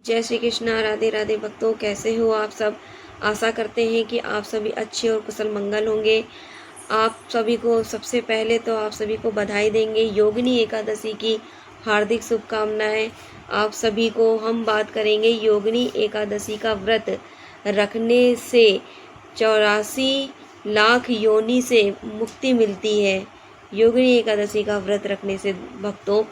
जय श्री कृष्णा। राधे राधे भक्तों, कैसे हो आप सब। आशा करते हैं कि आप सभी अच्छे और कुशल मंगल होंगे। आप सभी को सबसे पहले तो आप सभी को बधाई देंगे योगिनी एकादशी की हार्दिक शुभकामनाएं। आप सभी को हम बात करेंगे योगिनी एकादशी का व्रत रखने से 84 लाख योनि से मुक्ति मिलती है। योगिनी एकादशी का व्रत रखने से भक्तों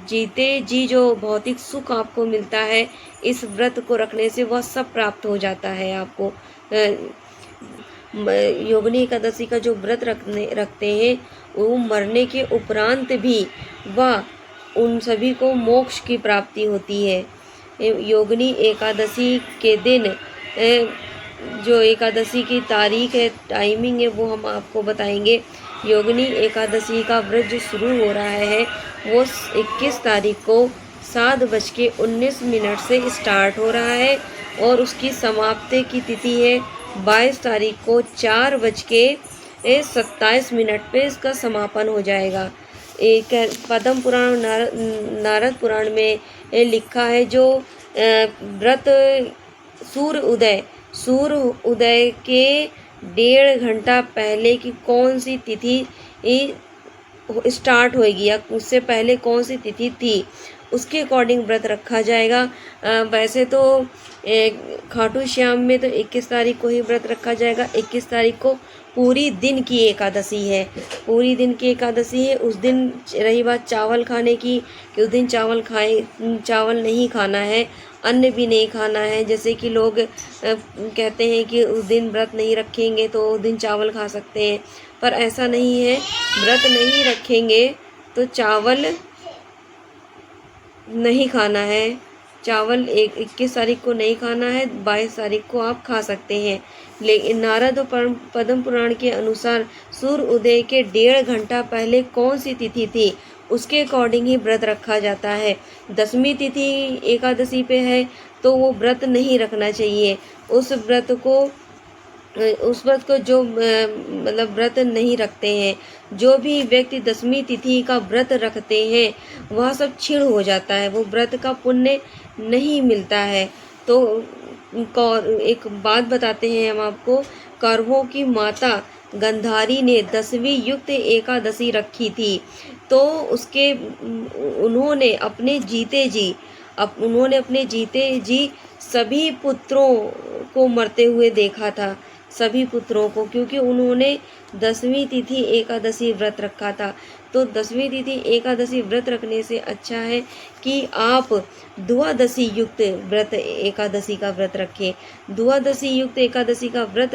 जीते जी जो भौतिक सुख आपको मिलता है, इस व्रत को रखने से वह सब प्राप्त हो जाता है आपको। योगिनी एकादशी का जो व्रत रखते हैं वो मरने के उपरांत भी वह उन सभी को मोक्ष की प्राप्ति होती है। योगिनी एकादशी के दिन जो एकादशी की तारीख है, टाइमिंग है, वो हम आपको बताएंगे। योगिनी एकादशी का व्रत जो शुरू हो रहा है वो 21 तारीख को 7:19 से स्टार्ट हो रहा है और उसकी समाप्ति की तिथि है 22 तारीख को 4:27 पे इसका समापन हो जाएगा। एक पद्म पुराण नारद पुराण में लिखा है जो व्रत सूर्य उदय के 1.5 घंटा पहले की कौन सी तिथि स्टार्ट होएगी या उससे पहले कौन सी तिथि थी, उसके अकॉर्डिंग व्रत रखा जाएगा। वैसे तो खाटू श्याम में तो 21 तारीख को ही व्रत रखा जाएगा। 21 तारीख को पूरी दिन की एकादशी है, पूरी दिन की एकादशी है। उस दिन रही बात चावल खाने की कि उस दिन चावल नहीं खाना है, अन्न भी नहीं खाना है। जैसे कि लोग कहते हैं कि उस दिन व्रत नहीं रखेंगे तो उस दिन चावल खा सकते हैं, पर ऐसा नहीं है। व्रत नहीं रखेंगे तो चावल नहीं खाना है। चावल 21 तारीख को नहीं खाना है, 22 तारीख को आप खा सकते हैं। लेकिन नारद और पद्म पुराण के अनुसार सूर्य उदय के 1.5 घंटा पहले कौन सी तिथि थी, उसके अकॉर्डिंग ही व्रत रखा जाता है। 10वीं तिथि एकादशी पे है तो वो व्रत नहीं रखना चाहिए। उस व्रत को जो मतलब व्रत नहीं रखते हैं, जो भी व्यक्ति 10वीं तिथि का व्रत रखते हैं वह सब क्षीण हो जाता है, वो व्रत का पुण्य नहीं मिलता है। तो एक बात बताते हैं हम आपको। कौरवों की माता गंधारी ने 10वीं युक्त एकादशी रखी थी, तो उन्होंने अपने जीते जी सभी पुत्रों को मरते हुए देखा था, सभी पुत्रों को, क्योंकि उन्होंने 10वीं तिथि एकादशी व्रत रखा था। तो 10वीं तिथि एकादशी व्रत रखने से अच्छा है कि आप द्वादशी युक्त व्रत एकादशी का व्रत रखें। द्वादशी युक्त एकादशी का व्रत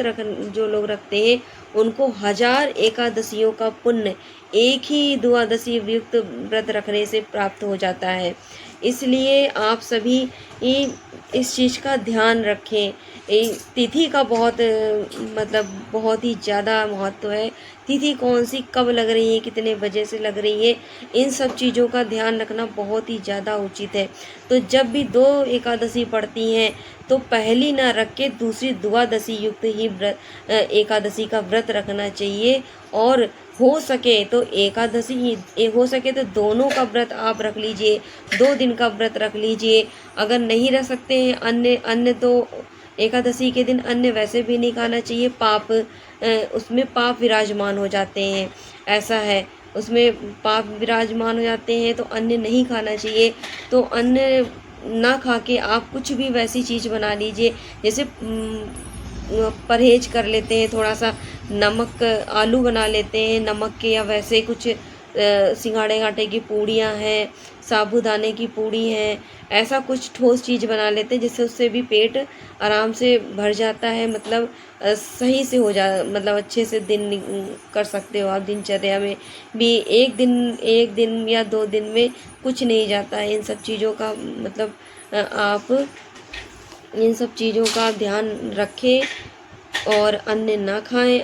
जो लोग रखते हैं उनको 1000 एकादशियों का पुण्य एक ही द्वादशी युक्त व्रत रखने से प्राप्त हो जाता है। इसलिए आप सभी इस चीज़ का ध्यान रखें। तिथि का बहुत ही ज़्यादा महत्व है। तिथि कौन सी, कब लग रही है, कितने बजे से लग रही है, इन सब चीज़ों का ध्यान रखना बहुत ही ज़्यादा उचित है। तो जब भी 2 एकादशी पड़ती हैं तो पहली ना रख के दूसरी द्वादशी युक्त ही एकादशी का व्रत रखना चाहिए। और हो सके तो दोनों का व्रत आप रख लीजिए, 2 दिन का व्रत रख लीजिए। अगर नहीं रख सकते हैं अन्य तो एकादशी के दिन अन्न वैसे भी नहीं खाना चाहिए। उसमें पाप विराजमान हो जाते हैं, ऐसा है, उसमें पाप विराजमान हो जाते हैं तो अन्न नहीं खाना चाहिए। तो अन्न ना खा के आप कुछ भी वैसी चीज़ बना लीजिए, जैसे परहेज कर लेते हैं, थोड़ा सा नमक आलू बना लेते हैं नमक के, या वैसे कुछ सिंघाड़े घाटे की पूड़ियाँ हैं, साबूदाने की पूड़ी हैं, ऐसा कुछ ठोस चीज़ बना लेते हैं जिससे उससे भी पेट आराम से भर जाता है। मतलब सही से मतलब अच्छे से दिन कर सकते हो आप। दिनचर्या में भी एक दिन या 2 दिन में कुछ नहीं जाता है। इन सब चीज़ों का मतलब आप इन सब चीज़ों का ध्यान रखें और अन्न ना खाएं।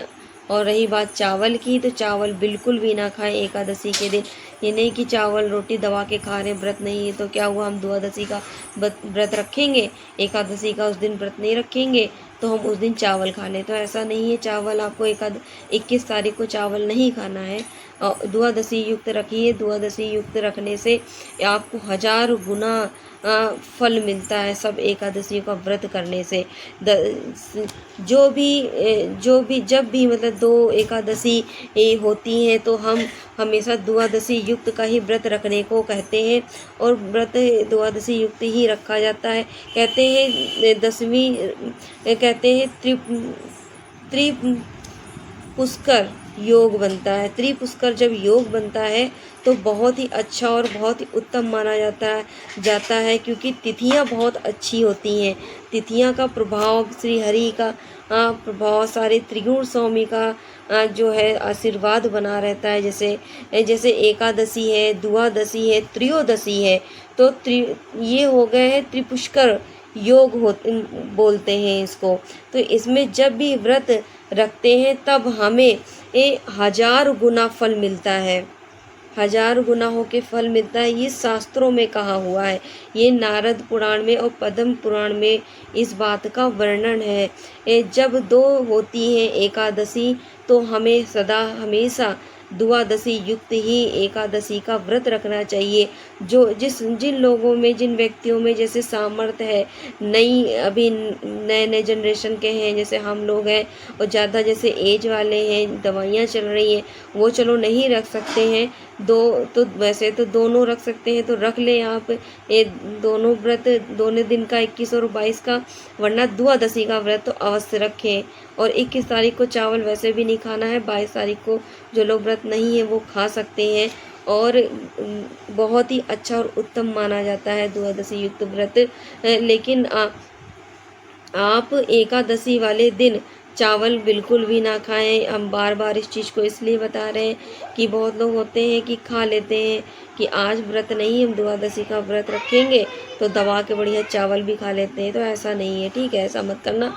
और रही बात चावल की, तो चावल बिल्कुल भी ना खाएं एकादशी के दिन। ये नहीं कि चावल रोटी दबा के खा रहे, व्रत नहीं है तो क्या हुआ, हम द्वादशी का व्रत रखेंगे, एकादशी का उस दिन व्रत नहीं रखेंगे तो हम उस दिन चावल खा लें, तो ऐसा नहीं है। चावल आपको 21 तारीख को चावल नहीं खाना है। द्वादशी युक्त रखिए। द्वादशी युक्त रखने से आपको 1000 गुना फल मिलता है सब एकादशियों का व्रत करने से। जो भी जब भी मतलब 2 एकादशी होती हैं तो हम हमेशा द्वादशी युक्त का ही व्रत रखने को कहते हैं, और व्रत द्वादशी युक्त ही रखा जाता है। कहते हैं 10वीं कहते हैं त्रिपुष्कर योग बनता है। त्रिपुष्कर जब योग बनता है तो बहुत ही अच्छा और बहुत ही उत्तम माना जाता है क्योंकि तिथियां बहुत अच्छी होती हैं। तिथियां का प्रभाव, श्री हरि का प्रभाव, सारे त्रिगुण स्वामी का जो है आशीर्वाद बना रहता है। जैसे एकादशी है, द्वादशी है, त्रयोदशी है, तो ये हो गए हैं त्रिपुष्कर योग बोलते हैं इसको। तो इसमें जब भी व्रत रखते हैं तब हमें 1000 गुना फल मिलता है। 1000 गुना होके फल मिलता है, ये शास्त्रों में कहा हुआ है। ये नारद पुराण में और पद्म पुराण में इस बात का वर्णन है। जब 2 होती हैं एकादशी तो हमें सदा हमेशा द्वादशी युक्त ही एकादशी का व्रत रखना चाहिए। जिन लोगों में, जिन व्यक्तियों में जैसे सामर्थ्य है, अभी नए जनरेशन के हैं जैसे हम लोग हैं, और ज़्यादा जैसे एज वाले हैं, दवाइयाँ चल रही हैं, वो चलो नहीं रख सकते हैं तो वैसे तो दोनों रख सकते हैं तो रख लें आप ये दोनों व्रत, दोनों दिन का 21 और 22 का, वरना द्वादशी का व्रत तो अवश्य रखें। और 21 तारीख को चावल वैसे भी नहीं खाना है, 22 तारीख को जो लोग व्रत नहीं है वो खा सकते हैं, और बहुत ही अच्छा और उत्तम माना जाता है द्वादशी युक्त व्रत। लेकिन आप एकादशी वाले दिन चावल बिल्कुल भी ना खाएं। हम बार बार इस चीज़ को इसलिए बता रहे हैं कि बहुत लोग होते हैं कि खा लेते हैं कि आज व्रत नहीं, हम द्वादशी का व्रत रखेंगे तो दबा के बढ़िया चावल भी खा लेते हैं। तो ऐसा नहीं है, ठीक है, ऐसा मत करना।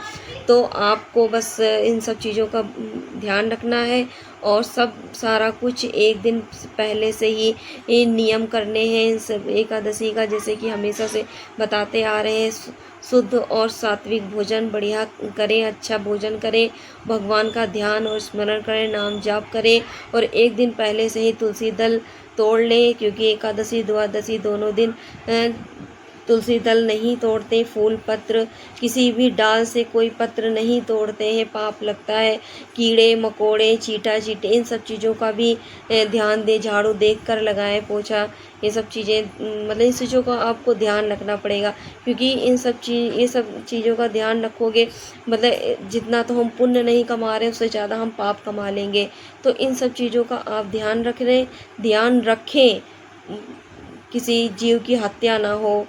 तो आपको बस इन सब चीज़ों का ध्यान रखना है, और सारा कुछ एक दिन पहले से ही नियम करने हैं इन सब एकादशी का। जैसे कि हमेशा से बताते आ रहे हैं, शुद्ध और सात्विक भोजन बढ़िया करें, अच्छा भोजन करें, भगवान का ध्यान और स्मरण करें, नाम जाप करें, और एक दिन पहले से ही तुलसी दल तोड़ लें, क्योंकि एकादशी द्वादशी दोनों दिन तुलसी दल नहीं तोड़ते, फूल पत्र किसी भी डाल से कोई पत्र नहीं तोड़ते हैं, पाप लगता है। कीड़े मकोड़े, चीटा चीटे, इन सब चीज़ों का भी ध्यान दें, झाड़ू देख कर लगाएं, पोछा, ये सब चीज़ें मतलब इन चीज़ों का आपको ध्यान रखना पड़ेगा, क्योंकि ये सब चीज़ों का ध्यान रखोगे मतलब जितना तो हम पुण्य नहीं कमा रहे उससे ज़्यादा हम पाप कमा लेंगे। तो इन सब चीज़ों का आप ध्यान रखें, किसी जीव की हत्या ना हो,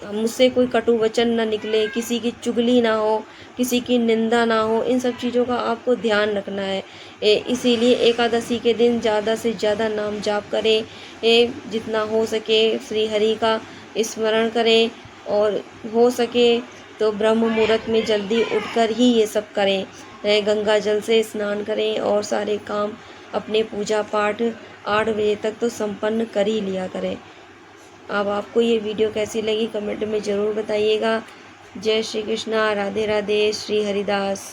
मुझसे कोई कटु वचन ना निकले, किसी की चुगली ना हो, किसी की निंदा ना हो, इन सब चीज़ों का आपको ध्यान रखना है। इसीलिए एकादशी के दिन ज़्यादा से ज़्यादा नाम जाप करें, जितना हो सके श्री हरि का स्मरण करें, और हो सके तो ब्रह्म मुहूर्त में जल्दी उठकर ही ये सब करें। गंगा जल से स्नान करें और सारे काम अपने पूजा पाठ 8 बजे तक तो संपन्न कर ही लिया करें। अब आपको ये वीडियो कैसी लगी कमेंट में ज़रूर बताइएगा। जय श्री कृष्णा, राधे राधे, श्री हरिदास।